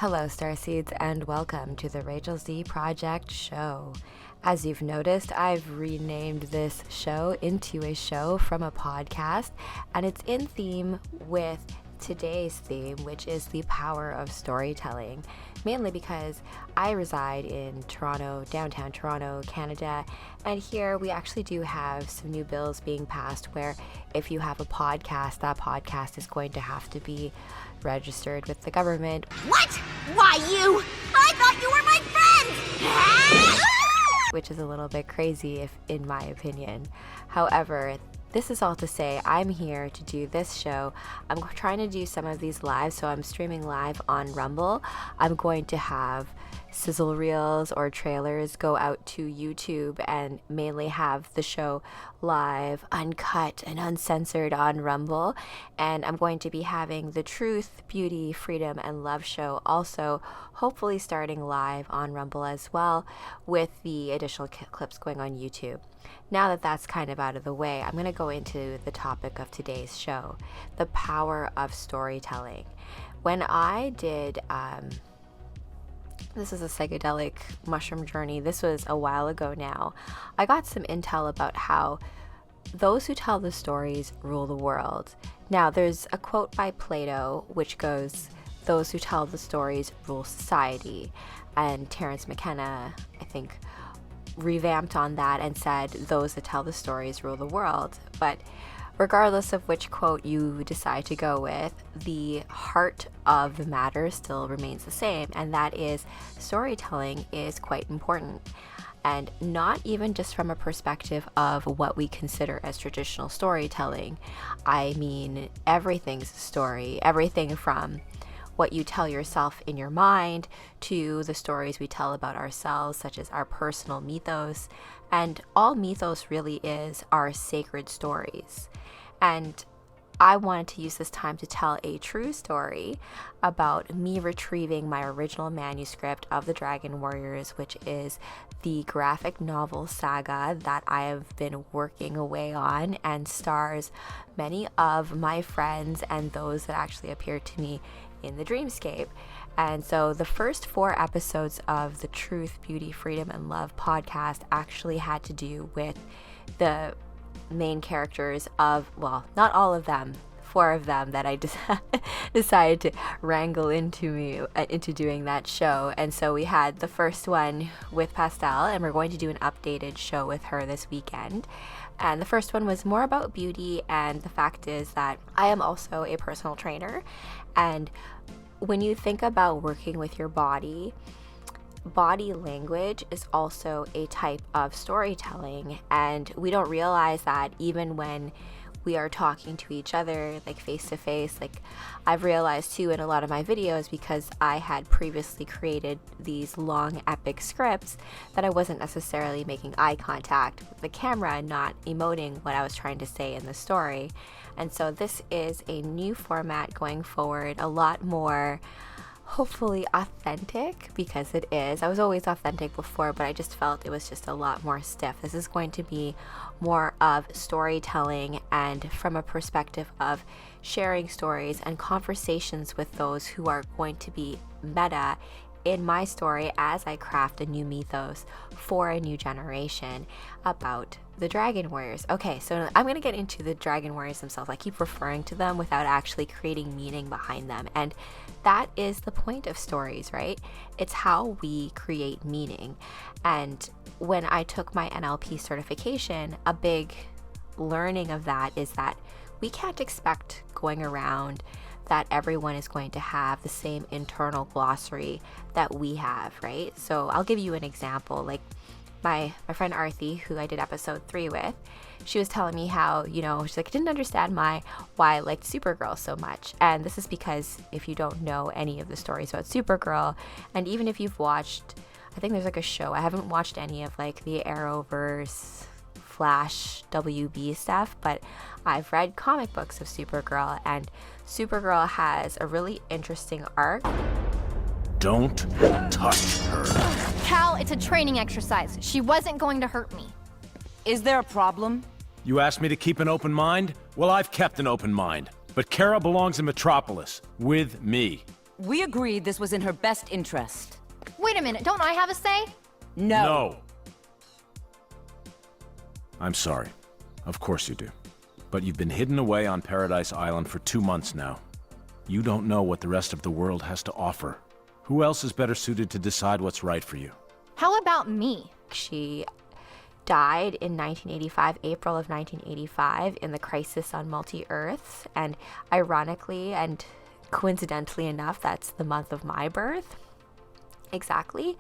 Hello, Starseeds, and welcome to the Rachel Z Project show. As you've noticed, I've renamed this show into a show from a podcast, and it's in theme with today's theme, which is the power of storytelling, mainly because I reside in Toronto, downtown Toronto, Canada, and here we actually do have some new bills being passed where if you have a podcast, that podcast is going to have to be registered with the government. What? Why you? I thought you were my friend! Which is a little bit crazy, if in my opinion. However, this is all to say I'm here to do this show. I'm trying to do some of these live, so I'm streaming live on Rumble. I'm going to have sizzle reels or trailers go out to YouTube and mainly have the show live, uncut and uncensored on Rumble. And I'm going to be having the Truth, Beauty, Freedom, and Love show also hopefully starting live on Rumble as well, with the additional clips going on YouTube. Now that that's kind of out of the way, I'm going to go into the topic of today's show, the power of storytelling. When I did, this is a psychedelic mushroom journey, this was a while ago now, I got some intel about how those who tell the stories rule the world. Now, there's a quote by Plato which goes, "Those who tell the stories rule society," and Terence McKenna, I think, revamped on that and said, "Those that tell the stories rule the world." But regardless of which quote you decide to go with, the heart of the matter still remains the same, and that is storytelling is quite important. And not even just from a perspective of what we consider as traditional storytelling. I mean, everything's a story, everything from what you tell yourself in your mind to the stories we tell about ourselves, such as our personal mythos. And all mythos really is are sacred stories. And I wanted to use this time to tell a true story about me retrieving my original manuscript of the Dragon Warriors, which is the graphic novel saga that I have been working away on and stars many of my friends and those that actually appear to me in the dreamscape. And so the first 4 episodes of the Truth, Beauty, Freedom, and Love podcast actually had to do with the main characters of, well, not all of them, 4 of them that I decided to wrangle into doing that show. And so we had the first one with Pastel, and we're going to do an updated show with her this weekend. And the first one was more about beauty, and the fact is that I am also a personal trainer. And when you think about working with your body language is also a type of storytelling, and we don't realize that even when we are talking to each other, like face to face. Like I've realized too in a lot of my videos, because I had previously created these long epic scripts, that I wasn't necessarily making eye contact with the camera and not emoting what I was trying to say in the story. And so this is a new format going forward, a lot more hopefully authentic, because it is. I was always authentic before, but I just felt it was just a lot more stiff. This is going to be more of storytelling, and from a perspective of sharing stories and conversations with those who are going to be meta in my story as I craft a new mythos for a new generation about the Dragon Warriors. Okay, so I'm going to get into the Dragon Warriors themselves. I keep referring to them without actually creating meaning behind them. And that is the point of stories, right? It's how we create meaning. And when I took my NLP certification, a big learning of that is that we can't expect going around that everyone is going to have the same internal glossary that we have, right? So I'll give you an example. Like my friend Arthi, who I did episode 3 with, she was telling me how, she's like, I didn't understand why I liked Supergirl so much. And this is because if you don't know any of the stories about Supergirl, and even if you've watched, I think there's like a show, I haven't watched any of like the Arrowverse, Flash, WB stuff, but I've read comic books of Supergirl, and Supergirl has a really interesting arc. Don't touch her. Cal, it's a training exercise. She wasn't going to hurt me. Is there a problem? You asked me to keep an open mind? Well, I've kept an open mind. But Kara belongs in Metropolis, with me. We agreed this was in her best interest. Wait a minute, don't I have a say? No. I'm sorry. Of course you do. But you've been hidden away on Paradise Island for 2 months now. You don't know what the rest of the world has to offer. Who else is better suited to decide what's right for you? How about me? She died in 1985, April of 1985, in the crisis on multi-Earths. And ironically and coincidentally enough, that's the month of my birth. Exactly.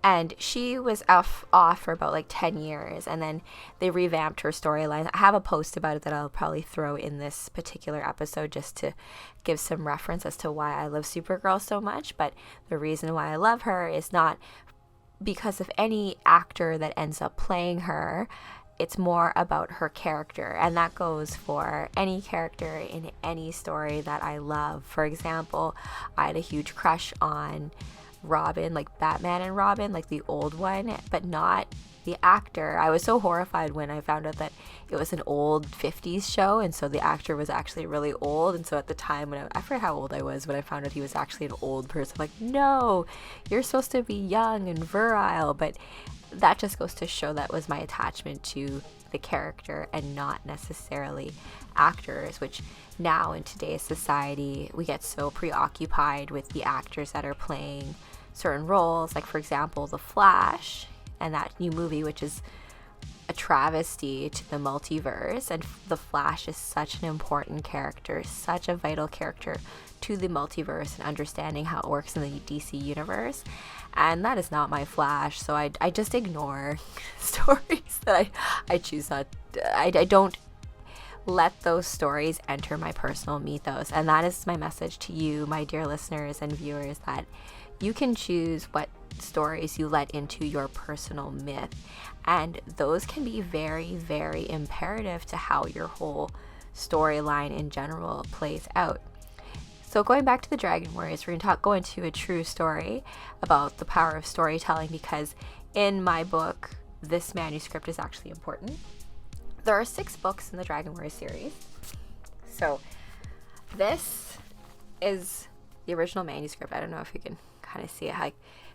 And she was off for about like 10 years, and then they revamped her storyline. I have a post about it that I'll probably throw in this particular episode just to give some reference as to why I love Supergirl so much. But the reason why I love her is not because of any actor that ends up playing her. It's more about her character, and that goes for any character in any story that I love. For example, I had a huge crush on Robin, like Batman and Robin, like the old one, but not the actor. I was so horrified when I found out that it was an old 50s show, and so the actor was actually really old. And so at the time, when I forget how old I was when I found out he was actually an old person. I'm like, no, you're supposed to be young and virile. But that just goes to show that was my attachment to the character and not necessarily actors, which now in today's society we get so preoccupied with the actors that are playing certain roles, like for example The Flash and that new movie, which is a travesty to the multiverse. And The Flash is such an important character, such a vital character to the multiverse and understanding how it works in the DC universe. And that is not my Flash, so I just ignore stories that I choose not. I don't let those stories enter my personal mythos. And that is my message to you, my dear listeners and viewers, that you can choose what stories you let into your personal myth. And those can be very, very imperative to how your whole storyline in general plays out. So going back to the Dragon Warriors, we're going to go into a true story about the power of storytelling, because in my book, this manuscript is actually important. There are 6 books in the Dragon Warriors series. So this is the original manuscript. I don't know if you can kind of see it. Like,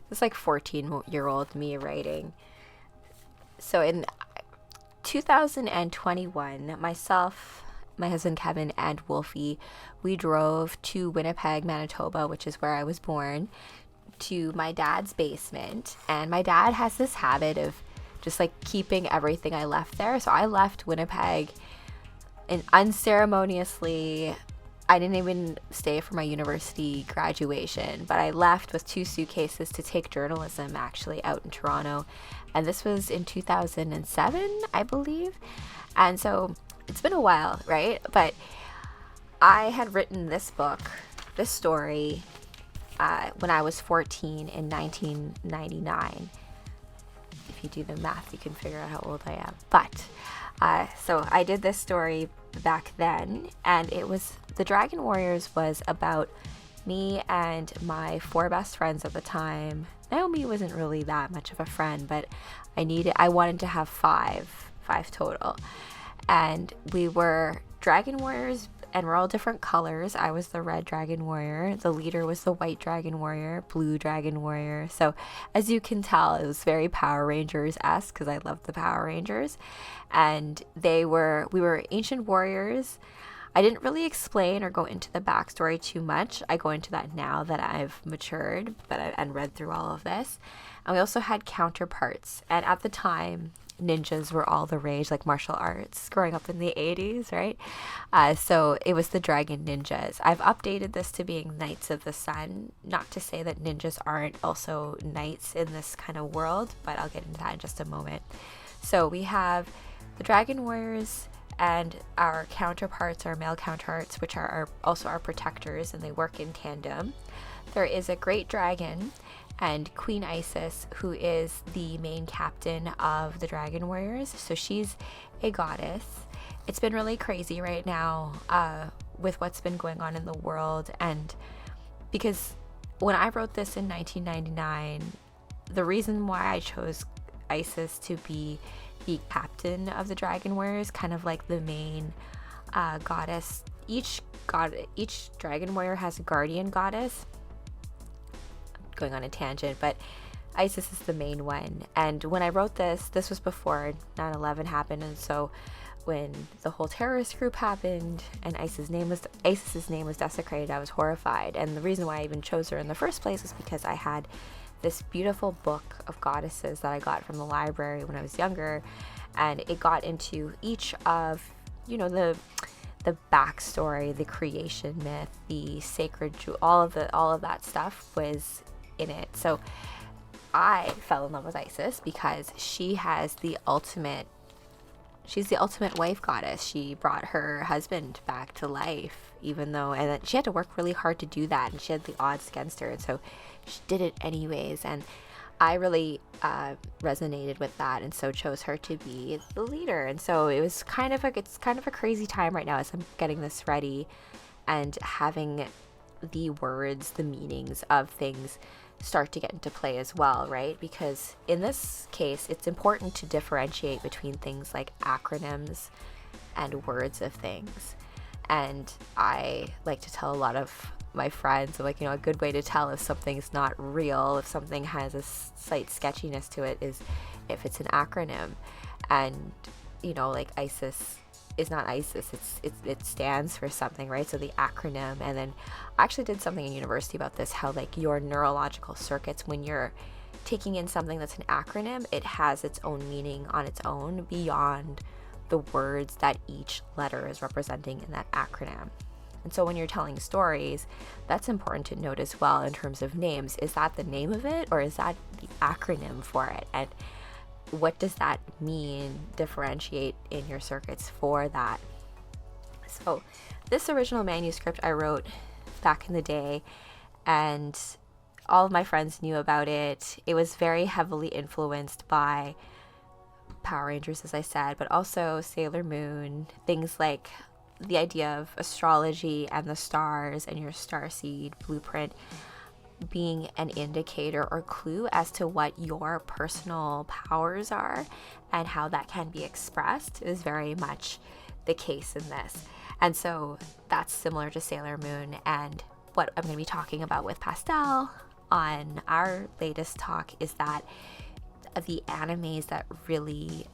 it's like 14-year-old me writing. So in 2021, myself, my husband Kevin, and Wolfie, we drove to Winnipeg, Manitoba, which is where I was born, to my dad's basement. And my dad has this habit of just like keeping everything I left there. So I left Winnipeg and unceremoniously. I didn't even stay for my university graduation, but I left with 2 suitcases to take journalism actually out in Toronto. And this was in 2007, I believe. And so it's been a while, right? But I had written this book, this story, when I was 14 in 1999. If you do the math, you can figure out how old I am. But so I did this story back then, and it was the Dragon Warriors was about me and my 4 best friends at the time. Naomi wasn't really that much of a friend, but I wanted to have five total. And we were Dragon Warriors, and we're all different colors. I was the red Dragon Warrior. The leader was the white Dragon Warrior, blue Dragon Warrior. So as you can tell, it was very Power Rangers-esque, because I love the Power Rangers. And we were ancient warriors. I didn't really explain or go into the backstory too much. I go into that now that I've matured and read through all of this. And we also had counterparts. And at the time, ninjas were all the rage, like martial arts, growing up in the 80s, right? So it was the Dragon Ninjas. I've updated this to being Knights of the Sun. Not to say that ninjas aren't also knights in this kind of world, but I'll get into that in just a moment. So we have the Dragon Warriors and our counterparts, our male counterparts, which are also our protectors, and they work in tandem. There is a great dragon and Queen Isis, who is the main captain of the Dragon Warriors. So she's a goddess. It's been really crazy right now with what's been going on in the world. And because when I wrote this in 1999, the reason why I chose Isis to be the captain of the Dragon Warriors, kind of like the main goddess. Each Dragon Warrior has a guardian goddess. going on a tangent, but ISIS is the main one. And when I wrote this was before 9/11 happened, and so when the whole terrorist group happened and ISIS's name was desecrated, I was horrified. And the reason why I even chose her in the first place was because I had this beautiful book of goddesses that I got from the library when I was younger, and it got into each of, you know, the backstory, the creation myth, the sacred all of that stuff was in it. So I fell in love with Isis because she's the ultimate wife goddess. She brought her husband back to life, even though, and then she had to work really hard to do that, and she had the odds against her, and so she did it anyways. And I really resonated with that, and so chose her to be the leader. And so it's kind of a crazy time right now as I'm getting this ready and having the words, the meanings of things start to get into play as well, right? Because in this case, it's important to differentiate between things like acronyms and words of things. And I like to tell a lot of my friends, like, you know, a good way to tell if something's not real, if something has a slight sketchiness to it, is if it's an acronym. And, you know, like ISIS is not ISIS, it stands for something, right? So the acronym. And then I actually did something in university about this, how like your neurological circuits, when you're taking in something that's an acronym, it has its own meaning on its own beyond the words that each letter is representing in that acronym. And so when you're telling stories, that's important to note as well in terms of names. Is that the name of it, or is that the acronym for it? And what does that mean? Differentiate in your circuits for that. So this original manuscript I wrote back in the day, and all of my friends knew about it. It was very heavily influenced by Power Rangers, as I said, but also Sailor Moon, things like the idea of astrology and the stars and your starseed blueprint being an indicator or clue as to what your personal powers are and how that can be expressed is very much the case in this. And so that's similar to Sailor Moon, and what I'm going to be talking about with Pastel on our latest talk is that the animes that really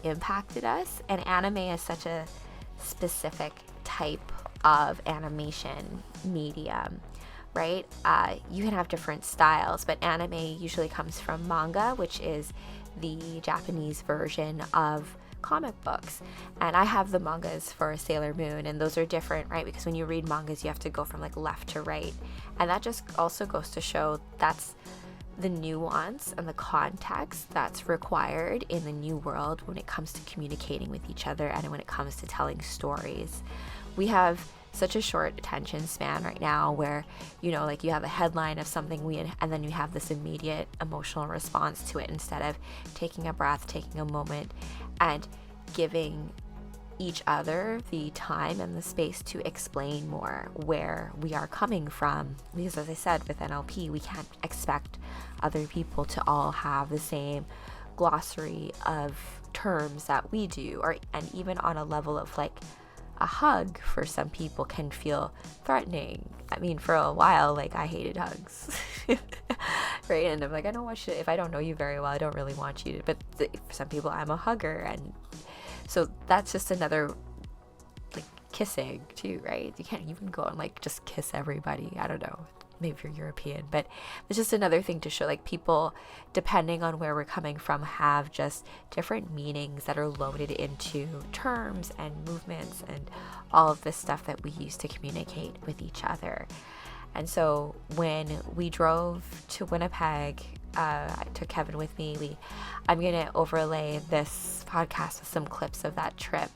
impacted us. And anime is such a specific type of animation medium, right? You can have different styles, but anime usually comes from manga, which is the Japanese version of comic books. And I have the mangas for Sailor Moon, and those are different, right? Because when you read mangas, you have to go from like left to right. And that just also goes to show that's the nuance and the context that's required in the new world when it comes to communicating with each other and when it comes to telling stories. We have such a short attention span right now where, you know, like you have a headline of something and then you have this immediate emotional response to it instead of taking a breath, taking a moment, and giving each other the time and the space to explain more where we are coming from. Because as I said, with NLP, we can't expect other people to all have the same glossary of terms that we do, and even on a level of like a hug for some people can feel threatening. I mean, for a while, like I hated hugs, right? And I'm like, I don't want you, if I don't know you very well, I don't really want you to, but for some people, I'm a hugger. And so that's just another, like kissing too, right? You can't even go and like just kiss everybody. I don't know. Maybe if you're European, but it's just another thing to show like people, depending on where we're coming from, have just different meanings that are loaded into terms and movements and all of this stuff that we use to communicate with each other. And so when we drove to Winnipeg, I took Kevin with me. I'm going to overlay this podcast with some clips of that trip.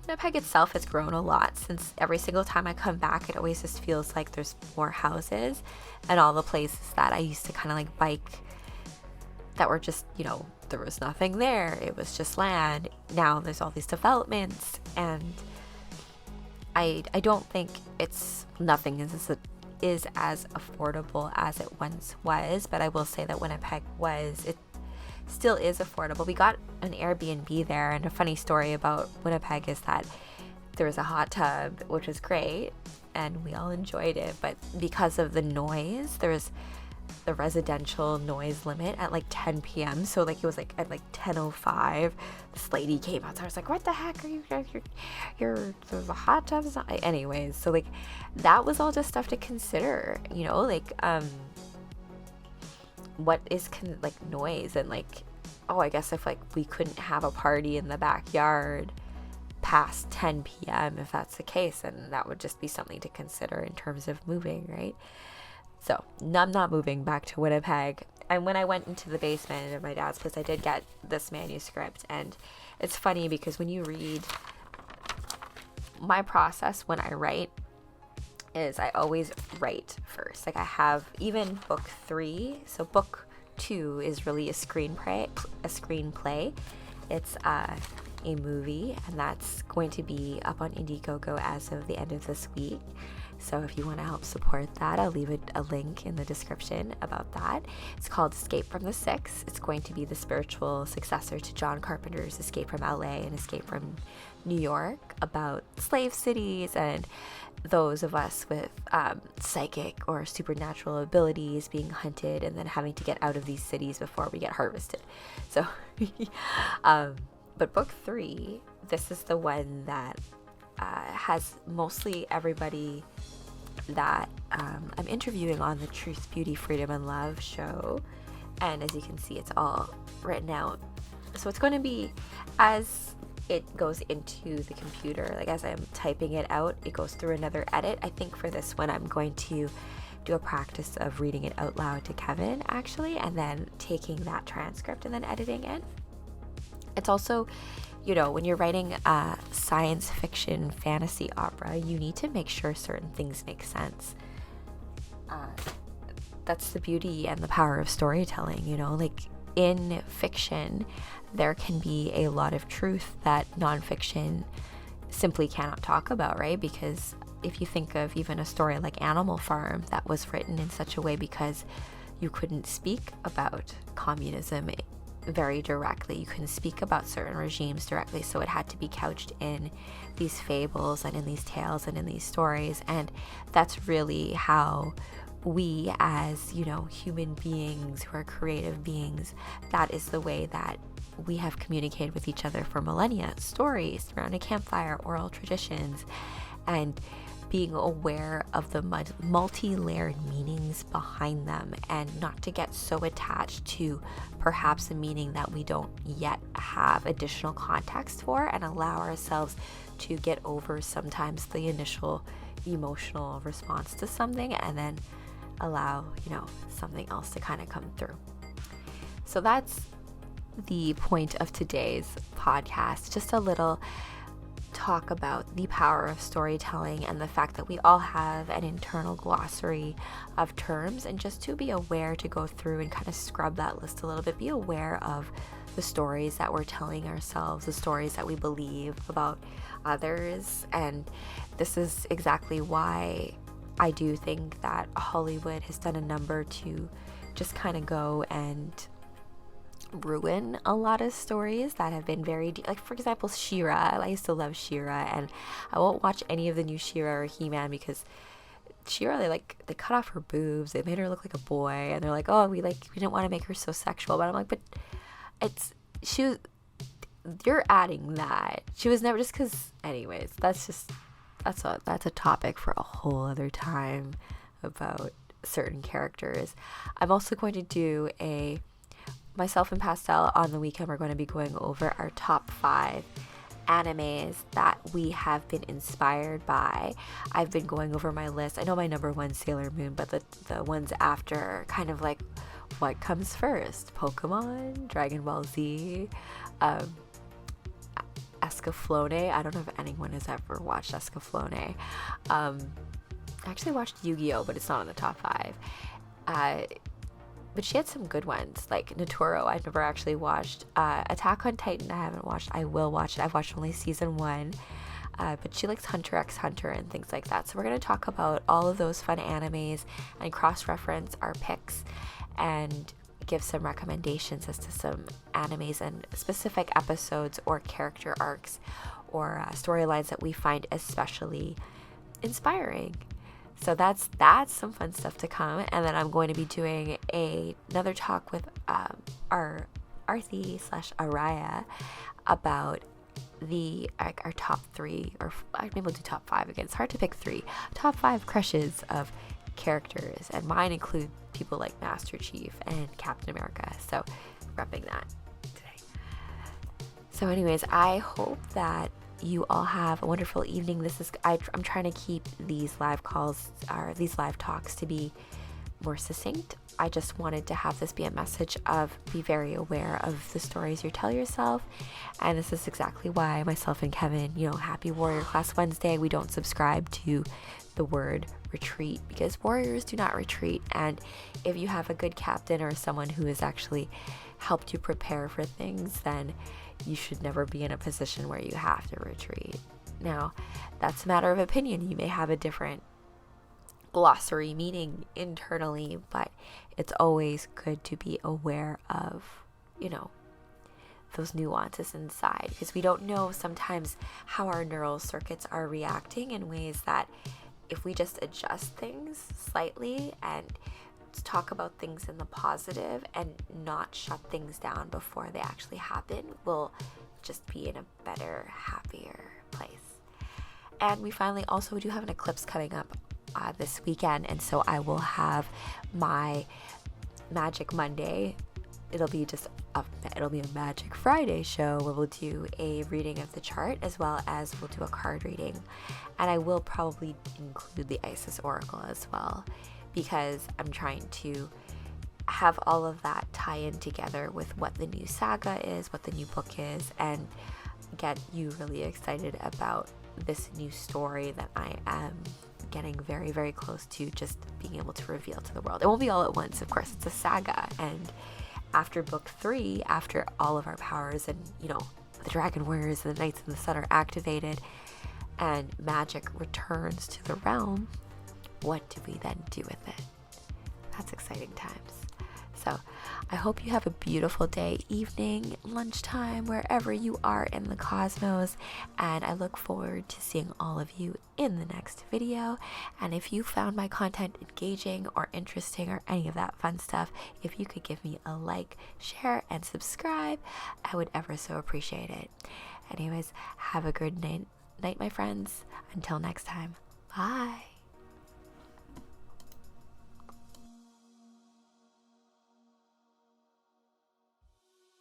Winnipeg itself has grown a lot since every single time I come back, it always just feels like there's more houses, and all the places that I used to kind of like bike that were just, you know, there was nothing there. It was just land. Now there's all these developments, and I don't think nothing is as affordable as it once was, but I will say that Winnipeg still is affordable. We got an Airbnb there, and a funny story about Winnipeg is that there was a hot tub, which was great, and we all enjoyed it. But because of the noise, there was the residential noise limit at like 10 p.m. So like it was like at like 10:05, this lady came out. So I was like, what the heck are you guys? There's a hot tub. Anyways, so like that was all just stuff to consider, you know, like what is like noise, and like, oh, I guess if like we couldn't have a party in the backyard past 10 p.m. if that's the case, then that would just be something to consider in terms of moving, right? So I'm not moving back to Winnipeg. And when I went into the basement of my dad's place, I did get this manuscript. And it's funny because when you read, my process when I write is I always write first. Like I have even book 3. So book 2 is really a screenplay. It's a movie, and that's going to be up on Indiegogo as of the end of this week. So if you want to help support that, I'll leave a link in the description about that. It's called Escape from the Six. It's going to be the spiritual successor to John Carpenter's Escape from LA and Escape from New York, about slave cities and those of us with psychic or supernatural abilities being hunted and then having to get out of these cities before we get harvested. So, but book 3, this is the one that has mostly everybody that I'm interviewing on the Truth, Beauty, Freedom, and Love show. And as you can see, it's all written out. So it's going to be, as it goes into the computer, like as I'm typing it out, it goes through another edit. I think for this one, I'm going to do a practice of reading it out loud to Kevin, actually, and then taking that transcript and then editing it. It's also, you know, when you're writing a science fiction fantasy opera, you need to make sure certain things make sense. That's the beauty and the power of storytelling, you know, like in fiction, there can be a lot of truth that nonfiction simply cannot talk about, right? Because if you think of even a story like Animal Farm, that was written in such a way because you couldn't speak about communism very directly. You couldn't speak about certain regimes directly, so it had to be couched in these fables and in these tales and in these stories. And that's really how we, as, you know, human beings who are creative beings, that is the way that we have communicated with each other for millennia. Stories around a campfire, oral traditions, and being aware of the multi-layered meanings behind them, and not to get so attached to perhaps a meaning that we don't yet have additional context for, and allow ourselves to get over sometimes the initial emotional response to something, and then allow, you know, something else to kind of come through. So that's the point of today's podcast. Just a little talk about the power of storytelling and the fact that we all have an internal glossary of terms, and just to be aware to go through and kind of scrub that list a little bit, be aware of the stories that we're telling ourselves, the stories that we believe about others. And this is exactly why I do think that Hollywood has done a number to just kind of go and ruin a lot of stories that have been very deep. Like, for example, She-Ra. I used to love She-Ra, and I won't watch any of the new She-Ra or He-Man because She-Ra, they cut off her boobs, they made her look like a boy, and they're like, oh, we didn't want to make her so sexual. But I'm like, but you're adding that. She was never, just because, anyways, that's a topic for a whole other time about certain characters. I'm also going to do myself and Pastel on the weekend, we're going to be going over our top 5 animes that we have been inspired by. I've been going over my list. I know my number 1 Sailor Moon, but the ones after, kind of like what comes first? Pokemon, Dragon Ball Z, Escaflowne. I don't know if anyone has ever watched Escaflowne. I actually watched Yu-Gi-Oh, but it's not in the top 5. But she had some good ones, like Naturo. I've never actually watched. Attack on Titan, I haven't watched. I will watch it. I've watched only season 1. But she likes Hunter x Hunter and things like that. So we're going to talk about all of those fun animes and cross-reference our picks and give some recommendations as to some animes and specific episodes or character arcs or storylines that we find especially inspiring. So that's some fun stuff to come. And then I'm going to be doing another talk with our Arthi / Araya about our top 3, or maybe we'll do top 5 again. It's hard to pick 3. Top 5 crushes of characters, and mine include people like Master Chief and Captain America. So repping that today. So anyways, I hope that you all have a wonderful evening. I'm trying to keep these live calls or these live talks to be more succinct. I just wanted to have this be a message of be very aware of the stories you tell yourself. And this is exactly why myself and Kevin, Happy Warrior Class Wednesday, we don't subscribe to the word retreat, because warriors do not retreat. And if you have a good captain or someone who has actually helped you prepare for things, then you should never be in a position where you have to retreat. Now, that's a matter of opinion. You may have a different glossary meaning internally, but it's always good to be aware of, those nuances inside, because we don't know sometimes how our neural circuits are reacting in ways that if we just adjust things slightly and talk about things in the positive and not shut things down before they actually happen, we'll just be in a better, happier place. And we finally also do have an eclipse coming up this weekend, and so I will have my Magic Monday. It'll be a Magic Friday show where we'll do a reading of the chart as well as we'll do a card reading, and I will probably include the Isis Oracle as well, because I'm trying to have all of that tie in together with what the new saga is, what the new book is, and get you really excited about this new story that I am getting very, very close to just being able to reveal to the world. It won't be all at once, of course. It's a saga, and after book 3, after all of our powers and the dragon warriors and the knights in the sun are activated and magic returns to the realm, what do we then do with it? That's exciting times. So I hope you have a beautiful day, evening, lunchtime, wherever you are in the cosmos, and I look forward to seeing all of you in the next video. And if you found my content engaging or interesting or any of that fun stuff, if you could give me a like, share, and subscribe, I would ever so appreciate it. Anyways, have a good night, my friends. Until next time, bye.